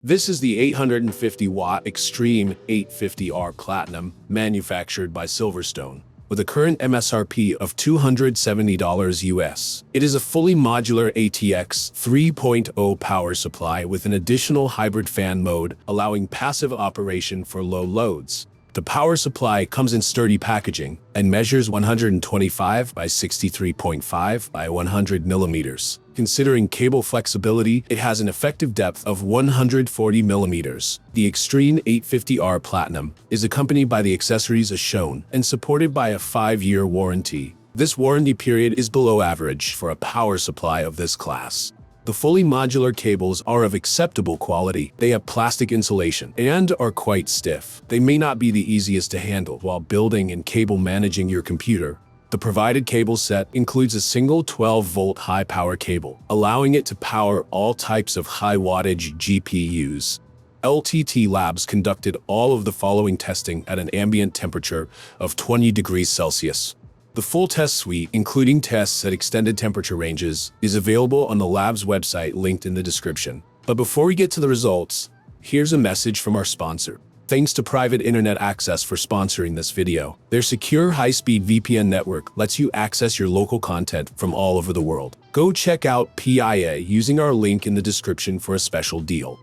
This is the 850-watt Extreme 850R Platinum, manufactured by SilverStone, with a current MSRP of $270 US. It is a fully modular ATX 3.0 power supply with an additional hybrid fan mode, allowing passive operation for low loads. The power supply comes in sturdy packaging and measures 125 by 63.5 by 100 millimeters. Considering cable flexibility, it has an effective depth of 140 millimeters. The Extreme 850R Platinum is accompanied by the accessories as shown and supported by a 5-year warranty. This warranty period is below average for a power supply of this class. The fully modular cables are of acceptable quality. They have plastic insulation and are quite stiff. They may not be the easiest to handle while building and cable managing your computer. The provided cable set includes a single 12-volt high-power cable, allowing it to power all types of high-wattage GPUs. LTT Labs conducted all of the following testing at an ambient temperature of 20 degrees Celsius. The full test suite, including tests at extended temperature ranges, is available on the lab's website linked in the description. But before we get to the results, here's a message from our sponsor. Thanks to Private Internet Access for sponsoring this video. Their secure high-speed VPN network lets you access your local content from all over the world. Go check out PIA using our link in the description for a special deal.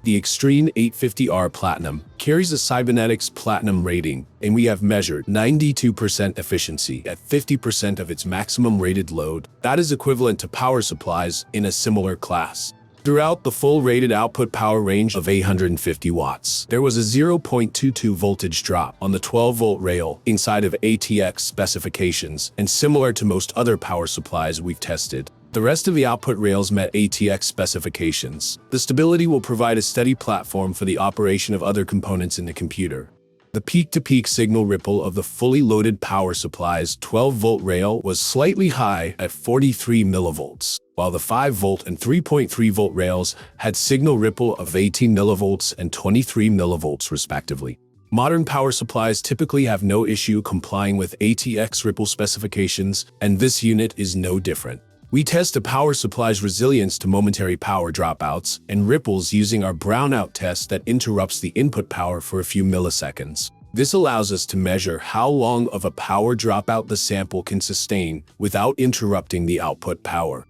The Extreme 850R Platinum carries a Cybernetics Platinum rating, and we have measured 92% efficiency at 50% of its maximum rated load. That is equivalent to power supplies in a similar class. Throughout the full rated output power range of 850 watts, there was a 0.22 voltage drop on the 12-volt rail inside of ATX specifications, and similar to most other power supplies we've tested. The rest of the output rails met ATX specifications. The stability will provide a steady platform for the operation of other components in the computer. The peak-to-peak signal ripple of the fully loaded power supply's 12-volt rail was slightly high at 43 millivolts, while the 5-volt and 3.3-volt rails had signal ripple of 18 millivolts and 23 millivolts respectively. Modern power supplies typically have no issue complying with ATX ripple specifications, and this unit is no different. We test a power supply's resilience to momentary power dropouts and ripples using our brownout test that interrupts the input power for a few milliseconds. This allows us to measure how long of a power dropout the sample can sustain without interrupting the output power.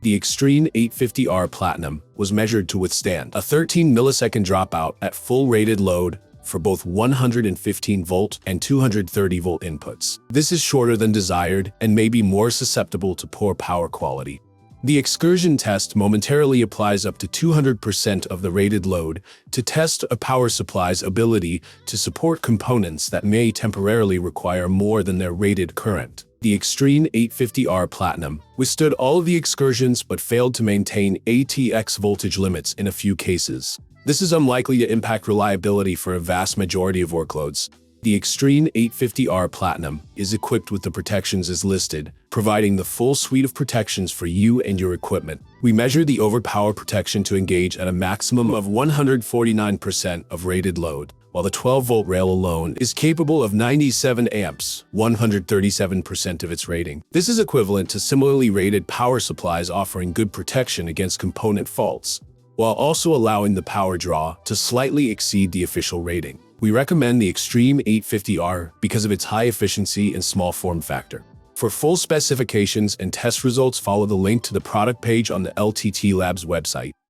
The Extreme 850R Platinum was measured to withstand a 13 millisecond dropout at full rated load for both 115-volt and 230-volt inputs. This is shorter than desired and may be more susceptible to poor power quality. The Excursion test momentarily applies up to 200% of the rated load to test a power supply's ability to support components that may temporarily require more than their rated current. The Extreme 850R Platinum withstood all of the excursions but failed to maintain ATX voltage limits in a few cases. This is unlikely to impact reliability for a vast majority of workloads. The Extreme 850R Platinum is equipped with the protections as listed, providing the full suite of protections for you and your equipment. We measure the overpower protection to engage at a maximum of 149% of rated load, while the 12-volt rail alone is capable of 97 amps, 137% of its rating. This is equivalent to similarly rated power supplies offering good protection against component faults, while also allowing the power draw to slightly exceed the official rating. We recommend the Extreme 850R because of its high efficiency and small form factor. For full specifications and test results, follow the link to the product page on the LTT Labs website.